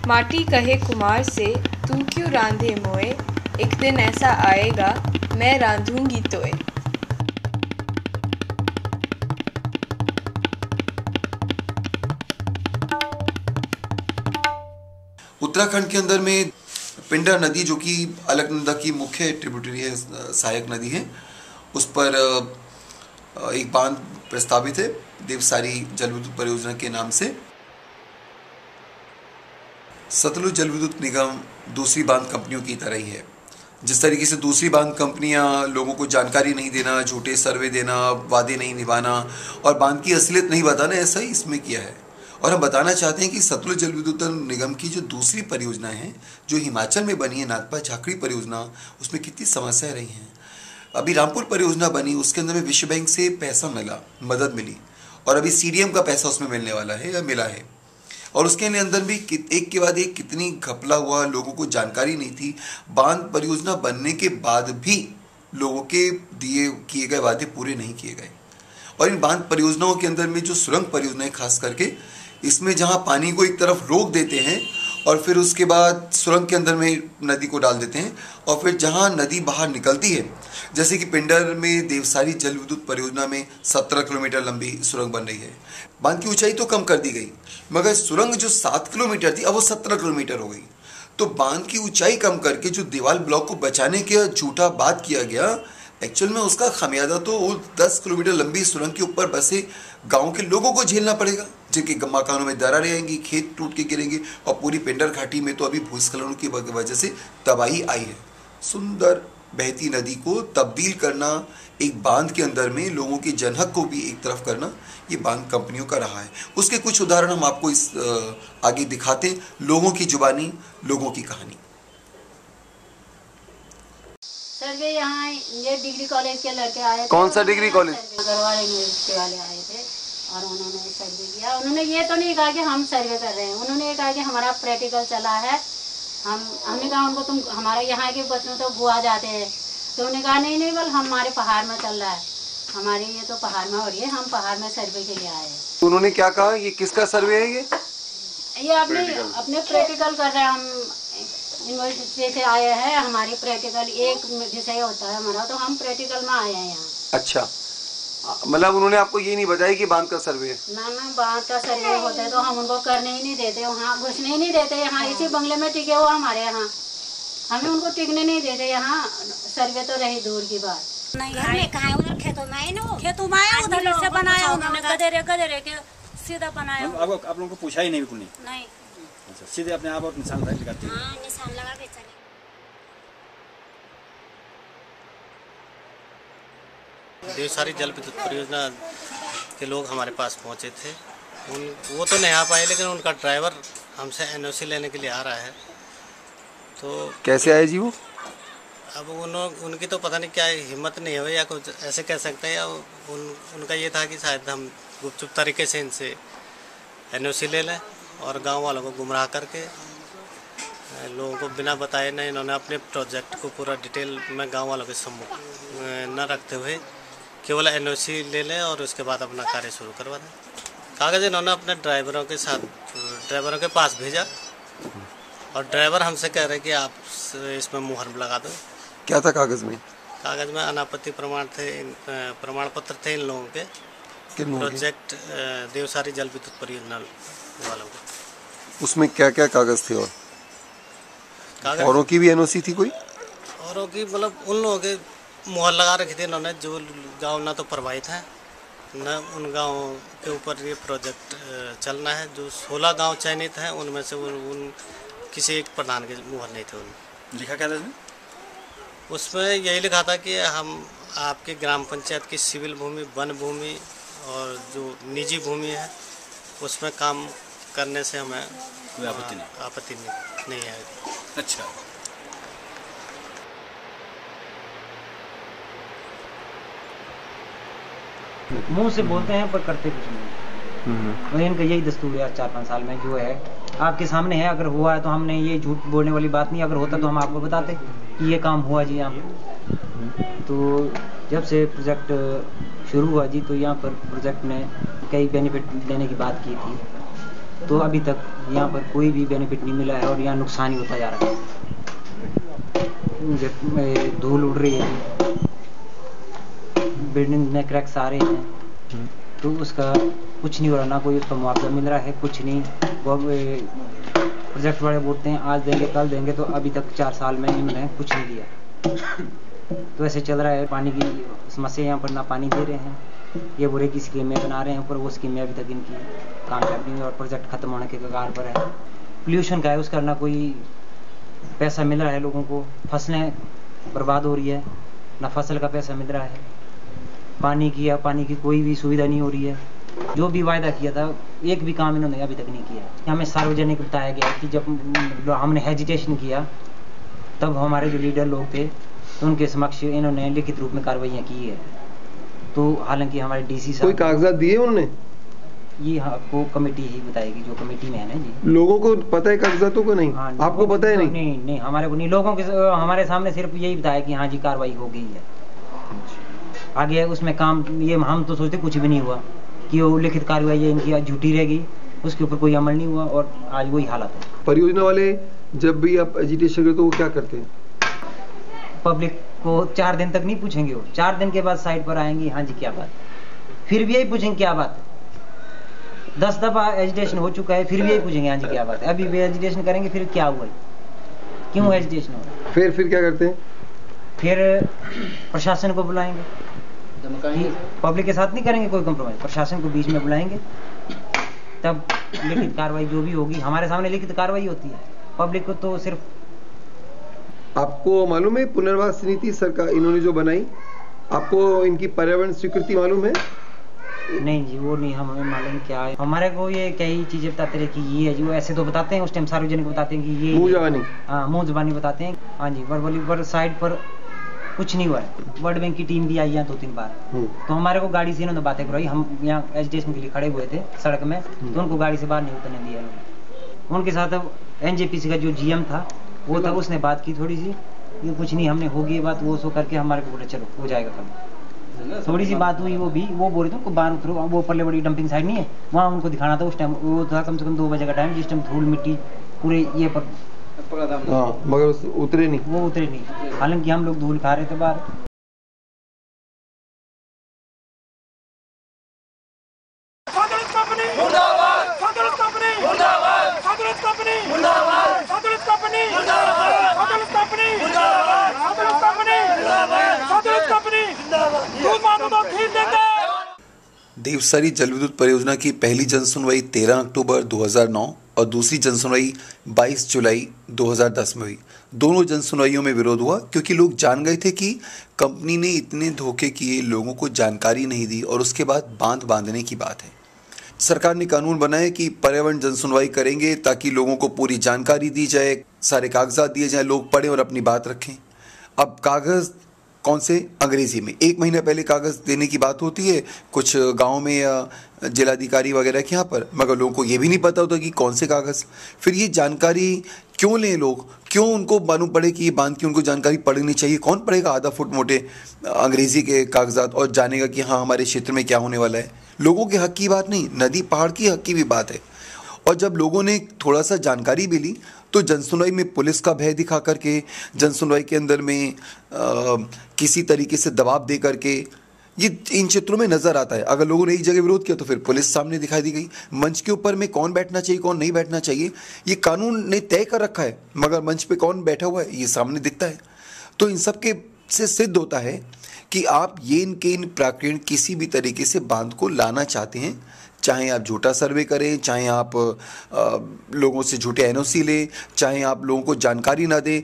माटी कहे कुमार से तू क्यों रांधे मोए, एक दिन ऐसा आएगा मैं रांधूंगी तोए। उत्तराखंड के अंदर में पिंडर नदी, जो कि अलकनंदा की मुख्य ट्रिब्यूटरी है, सहायक नदी है, उस पर एक बांध प्रस्तावित है देवसारी जल विद्युत परियोजना के नाम से। सतलुज जल विद्युत निगम दूसरी बांध कंपनियों की तरह ही है। जिस तरीके से दूसरी बांध कंपनियां लोगों को जानकारी नहीं देना, झूठे सर्वे देना, वादे नहीं निभाना और बांध की असलियत नहीं बताना, ऐसा ही इसमें किया है। और हम बताना चाहते हैं कि सतलुज जल विद्युत निगम की जो दूसरी परियोजना है, जो हिमाचल में बनी है, नाथपा झाकड़ी परियोजना, उसमें कितनी समस्याएं रही हैं। अभी रामपुर परियोजना बनी, उसके अंदर में विश्व बैंक से पैसा मिला, मदद मिली, और अभी सीडीएम का पैसा उसमें मिलने वाला है या मिला है। और उसके अंदर भी एक के बाद एक कितनी घपला हुआ, लोगों को जानकारी नहीं थी। बांध परियोजना बनने के बाद भी लोगों के किए गए वादे पूरे नहीं किए गए। और इन बांध परियोजनाओं के अंदर में जो सुरंग परियोजनाएं खास करके, इसमें जहां पानी को एक तरफ रोक देते हैं और फिर उसके बाद सुरंग के अंदर में नदी को डाल देते हैं, और फिर जहां नदी बाहर निकलती है, जैसे कि पिंडर में देवसारी जल विद्युत परियोजना में 17 किलोमीटर लंबी सुरंग बन रही है। बांध की ऊंचाई तो कम कर दी गई, मगर सुरंग जो 7 किलोमीटर थी अब वो 17 किलोमीटर हो गई। तो बांध की ऊंचाई कम करके जो दीवार ब्लॉक को बचाने का झूठा बात किया गया, एक्चुअल में उसका खामियाजा तो 10 किलोमीटर लंबी सुरंग के ऊपर बसे गांव के लोगों को झेलना पड़ेगा, जिनके मकानों में दरारें आएंगी, खेत टूट के गिरेंगे, और पूरी पिंडर घाटी में तो अभी भूस्खलनों की वजह से तबाही आई है। सुंदर बहती नदी को तब्दील करना, एक बांध के अंदर में लोगों के जनहक को भी एक तरफ करना, ये बांध कंपनियों का रहा है। उसके कुछ उदाहरण हम आपको इस आगे दिखाते हैं, लोगों की जुबानी, लोगों की कहानी। सर ये यहाँ ये डिग्री कॉलेज के लड़के आए थे। कौन सा डिग्री कॉलेज? गढ़वाल यूनिवर्सिटी वाले आए थे और उन्होंने सर्वे किया। उन्होंने ये तो नहीं कहा कि हम सर्वे कर रहे हैं, उन्होंने ये कहा कि हमारा प्रैक्टिकल चला है। हमने कहा उनको, तुम हमारे यहाँ के बच्चों तो बुआ जाते हैं, तो उन्होंने कहा नहीं नहीं, बल हमारे पहाड़ में चल रहा है, हमारे ये तो पहाड़ में हो रही है, हम पहाड़ में सर्वे के लिए आए हैं। उन्होंने क्या कहा, ये किसका सर्वे है? ये अपने प्रैक्टिकल कर रहे हैं, हम यूनिवर्सिटी से आए हैं, हमारी प्रैक्टिकल एक विषय होता है हमारा, तो हम प्रैक्टिकल में आए हैं यहाँ। अच्छा, मतलब उन्होंने आपको ये नहीं बताया कि बांध का सर्वे है? ना बांध का सर्वे होता है तो हम उनको करने ही नहीं देते, वहाँ घुसने ही नहीं देते। यहाँ इसी बंगले में टिके हुआ हमारे यहाँ, हमें उनको टिकने नहीं देते। यहाँ सर्वे तो रही दूर की बात। घर में कहाँ, उधर खेतों में उधर से बनाया उन्होंने, गधेरे के सीधा बनाया। आप लोगों को पूछा ही नहीं? बिल्कुल नहीं। अच्छा, सीधे अपने आप और निशान लगाते हैं? हाँ, निशान लगा के चले। देवसारी जल विद्युत परियोजना के लोग हमारे पास पहुंचे थे। वो तो नहीं आ पाए, लेकिन उनका ड्राइवर हमसे एनओसी लेने के लिए आ रहा है। तो कैसे आए जी वो? अब उनकी तो पता नहीं क्या हिम्मत नहीं है या कुछ ऐसे कह सकते हैं, या उनका ये था कि शायद हम गुपचुप तरीके से इनसे एनओसी ले लें और गांव वालों को गुमराह करके, लोगों को बिना बताए न इन्होंने अपने प्रोजेक्ट को पूरा डिटेल में गांव वालों के सम्मुख न रखते हुए केवल एनओसी ले लें और उसके बाद अपना कार्य शुरू करवा दें। कागज़ इन्होंने अपने ड्राइवरों के पास भेजा और ड्राइवर हमसे कह रहे कि आप इसमें मुहर लगा दो। क्या था कागज़ में? कागज़ में अनापत्ति प्रमाण पत्र थे इन लोगों के, प्रोजेक्ट देवसारी जल विद्युत परियोजना वालों को। उसमें क्या क्या कागज़ थे? और औरों की भी एनओसी थी? कोई औरों की मतलब उन लोगों के मुहर लगा रखी थी इन्होंने, जो गांव ना तो प्रभावित हैं न उन गाँव के ऊपर ये प्रोजेक्ट चलना है। जो 16 गांव चयनित हैं उनमें से उन किसी एक प्रधान के मुहर नहीं थे। उनमें लिखा क्या था उसमें? यही लिखा था कि हम आपके ग्राम पंचायत की सिविल भूमि, वन भूमि और जो निजी भूमि है उसमें काम करने से हमें कोई आपत्ति नहीं है। अच्छा, मुंह से बोलते हैं पर करते कुछ नहीं। और इनका यही दस्तूर है 4-5 साल में जो है आपके सामने है। अगर हुआ है तो हमने ये झूठ बोलने वाली बात नहीं, अगर होता तो हम आपको बताते कि ये काम हुआ जी यहाँ पर। तो जब से प्रोजेक्ट शुरू हुआ जी, तो यहाँ पर प्रोजेक्ट ने कई बेनिफिट देने की बात की थी। तो अभी तक यहाँ पर कोई भी बेनिफिट नहीं मिला है और यहाँ नुकसान ही होता जा रहा है। धूल उड़ रही है, बिल्डिंग में क्रैक्स आ रहे हैं, तो उसका कुछ नहीं हो रहा, ना कोई उसका मुआवजा मिल रहा है, कुछ नहीं। वो प्रोजेक्ट वाले बोलते हैं आज देंगे कल देंगे, तो अभी तक 4 साल में इन्होंने कुछ नहीं दिया। तो ऐसे चल रहा है। पानी की समस्या, यहाँ पर ना पानी दे रहे हैं, ये बुरे की स्कीमें बना रहे हैं, पर वो स्कीमें अभी तक इनकी कामयाब नहीं हुई और प्रोजेक्ट खत्म होने के कगार पर है। पोल्यूशन का है, उसका ना कोई पैसा मिल रहा है लोगों को, फसलें बर्बाद हो रही है, ना फसल का पैसा मिल रहा है, पानी की कोई भी सुविधा नहीं हो रही है। जो भी वायदा किया था एक भी काम इन्होंने अभी तक नहीं किया। हमें सार्वजनिक बताया गया कि जब हमने हेजिटेशन किया तब हमारे जो लीडर लोग थे तो उनके समक्ष इन्होंने लिखित रूप में कार्रवाइयाँ की है। तो हालांकि हमारे डीसी साहब कोई कागजात दिए उन्होंने? ये आपको कमेटी ही बताएगी, जो कमेटी में है ना जी। लोगों को पता है कागजातों को? नहीं। हाँ, आपको पता है? नहीं हमारे को नहीं, लोगों के हमारे सामने सिर्फ यही बताया कि हाँ जी कार्रवाई हो गई है। आगे उसमें काम ये हम तो सोचते कुछ भी नहीं हुआ कि वो लिखित कार्रवाई इनकी झूठी रहेगी, उसके ऊपर कोई अमल नहीं हुआ और आज वही हालत है। परियोजना वाले जब भी आप एजिटेशन करते हो वो क्या करते हैं? पब्लिक को 4 दिन तक नहीं पूछेंगे, वो 4 दिन के बाद साइड पर आएंगे, हाँ जी क्या बात, फिर भी यही पूछेंगे क्या बात है। 10 दफा एजिटेशन हो चुका है, फिर भी यही पूछेंगे हाँ जी क्या बात है। अभी भी एजिटेशन करेंगे, फिर क्या हुआ, क्यों एजिटेशन हो रहा है। फिर क्या करते हैं? फिर प्रशासन को बुलाएंगे, पब्लिक के साथ नहीं करेंगे कोई कंप्रोमाइज, प्रशासन को बीच में बुलाएंगे, तब लिखित कार्रवाई जो भी होगी हमारे सामने लिखित कार्रवाई होती है। पब्लिक को तो सिर्फ। आपको मालूम है पुनर्वास नीति सरकार इन्होंने जो बनाई, आपको इनकी पर्यावरण स्वीकृति मालूम है? नहीं जी वो नहीं हमें मालूम क्या है। हमारे को ये कई चीजें बताते रहे कि ये है जी, वो ऐसे तो बताते हैं उस टाइम सार्वजनिक बताते हैं कि ये मुंह जबानी। हाँ मुंह जबानी बताते हैं हाँ जी, वर्बली साइड पर कुछ नहीं हुआ है। वर्ल्ड बैंक की टीम भी आई है 2-3 बार, तो हमारे को गाड़ी से इन्होंने बातें करवाई। हम यहाँ एजिटेशन के लिए खड़े हुए थे सड़क में, तो उनको गाड़ी से बाहर नहीं उतरने दिया उन्होंने। उनके साथ अब NJPC का जो GM था वो था, उसने बात की थोड़ी सी, ये कुछ नहीं हमने होगी बात, वो सो करके हमारे को बोले चलो हो जाएगा काम। थोड़ी सी बात हुई, वो बोल रहे थे उनको बाहर उतरो, वो पल्ले बड़ी डंपिंग साइड नहीं है वहाँ उनको दिखाना था। उस टाइम वो था कम से कम 2 बजे का टाइम, जिस टाइम धूल मिट्टी पूरे ये पर। हाँ, मगर उतरे नहीं, वो उतरे नहीं, हालांकि हम लोग धूल खा रहे थे बाहर। देवसरी जल विद्युत परियोजना की पहली जनसुनवाई 13 अक्टूबर 2009 और दूसरी जनसुनवाई 22 जुलाई 2010 में हुई। दोनों जनसुनवाइयों में विरोध हुआ क्योंकि लोग जान गए थे कि कंपनी ने इतने धोखे किए, लोगों को जानकारी नहीं दी और उसके बाद बांध बांधने की बात है। सरकार ने कानून बनाए कि पर्यावरण जनसुनवाई करेंगे ताकि लोगों को पूरी जानकारी दी जाए, सारे कागजात दिए जाए, लोग पढ़ें और अपनी बात रखें। अब कागज़ कौन से? अंग्रेजी में। 1 महीना पहले कागज़ देने की बात होती है कुछ गांव में या जिलाधिकारी वगैरह के यहाँ पर, मगर लोगों को ये भी नहीं पता होता कि कौन से कागज़। फिर ये जानकारी क्यों लें लोग, क्यों उनको मालूम पड़े कि ये बांध की उनको जानकारी पढ़नी चाहिए? कौन पढ़ेगा आधा फुट मोटे अंग्रेजी के कागजात और जानेगा कि हाँ हमारे क्षेत्र में क्या होने वाला है? लोगों के हक की बात नहीं, नदी पहाड़ की हक की भी बात है। और जब लोगों ने थोड़ा सा जानकारी भी ली तो जनसुनवाई में पुलिस का भय दिखा करके, जनसुनवाई के अंदर में किसी तरीके से दबाव दे करके, ये इन क्षेत्रों में नज़र आता है। अगर लोगों ने एक जगह विरोध किया तो फिर पुलिस सामने दिखाई दी गई। मंच के ऊपर में कौन बैठना चाहिए कौन नहीं बैठना चाहिए ये कानून ने तय कर रखा है, मगर मंच पे कौन बैठा हुआ है ये सामने दिखता है। तो इन सब के से सिद्ध होता है कि आप ये इन प्राकृण किसी भी तरीके से बांध को लाना चाहते हैं, चाहे आप झूठा सर्वे करें, चाहे आप लोगों से झूठे NOC लें, चाहे आप लोगों को जानकारी ना दें,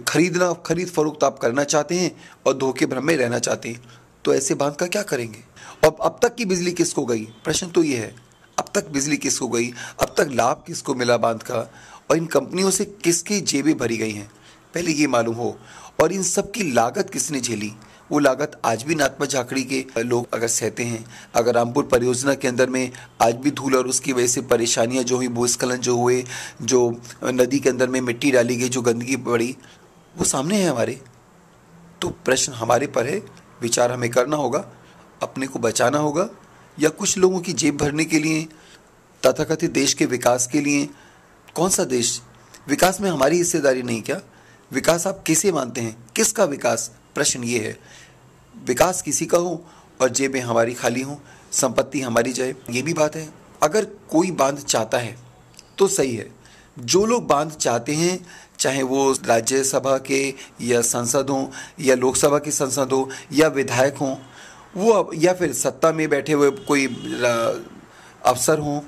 खरीद फरोख्त आप करना चाहते हैं और धोखे भ्रम में रहना चाहते हैं, तो ऐसे बांध का क्या करेंगे? और अब तक की बिजली किसको गई? प्रश्न तो ये है, अब तक बिजली किसको गई? अब तक लाभ किसको मिला बांध का? और इन कंपनियों से किसकी जेबें भरी गई हैं, पहले ये मालूम हो। और इन सब की लागत किसने झेली? वो लागत आज भी नाथपा झाकड़ी के लोग अगर सहते हैं। अगर रामपुर परियोजना के अंदर में आज भी धूल और उसकी वजह से परेशानियां जो हुई, भूस्खलन जो हुए, जो नदी के अंदर में मिट्टी डाली गई, जो गंदगी बढ़ी, वो सामने है हमारे। तो प्रश्न हमारे पर है, विचार हमें करना होगा, अपने को बचाना होगा या कुछ लोगों की जेब भरने के लिए तथाकथित देश के विकास के लिए कौन सा देश, विकास में हमारी हिस्सेदारी नहीं क्या? विकास आप किसे मानते हैं, किसका विकास? प्रश्न ये है। विकास किसी का हो और जेबें हमारी खाली हों, संपत्ति हमारी जाए, ये भी बात है। अगर कोई बांध चाहता है तो सही है। जो लोग बांध चाहते हैं, चाहे वो राज्यसभा के या संसद हों या लोकसभा के संसद हो या विधायक हों, वो या फिर सत्ता में बैठे हुए कोई अफसर हों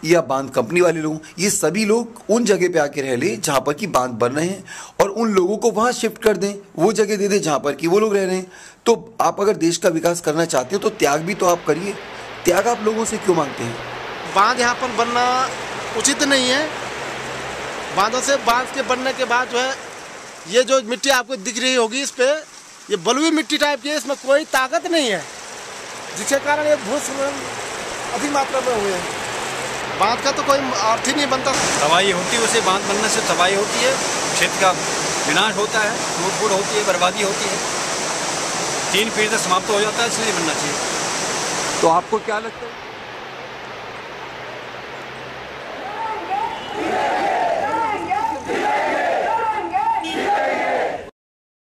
या बांध कंपनी वाले लोग, ये सभी लोग उन जगह पे आके रह ले जहाँ पर कि बांध बन रहे हैं और उन लोगों को वहाँ शिफ्ट कर दें, वो जगह दे दें जहाँ पर कि वो लोग रह रहे हैं। तो आप अगर देश का विकास करना चाहते हो तो त्याग भी तो आप करिए। त्याग आप लोगों से क्यों मांगते हैं? बांध यहाँ पर बनना उचित नहीं है। बांधों से बांध के बनने के बाद जो है ये जो मिट्टी आपको दिख रही होगी, इस पे ये बलुई मिट्टी टाइप की है, इसमें कोई ताकत नहीं है, जिसके कारण ये भूस्खलन अधिक मात्रा में हुए हैं। बांध का तो कोई अर्थ ही नहीं बनता। तबाही होती है, उसे बांध बनने से तबाही होती है, क्षेत्र का विनाश होता है, टूट फूट होती है, बर्बादी होती है, 3 पीढ़ी तक समाप्त हो जाता है, इसलिए बनना चाहिए। तो आपको क्या लगता है?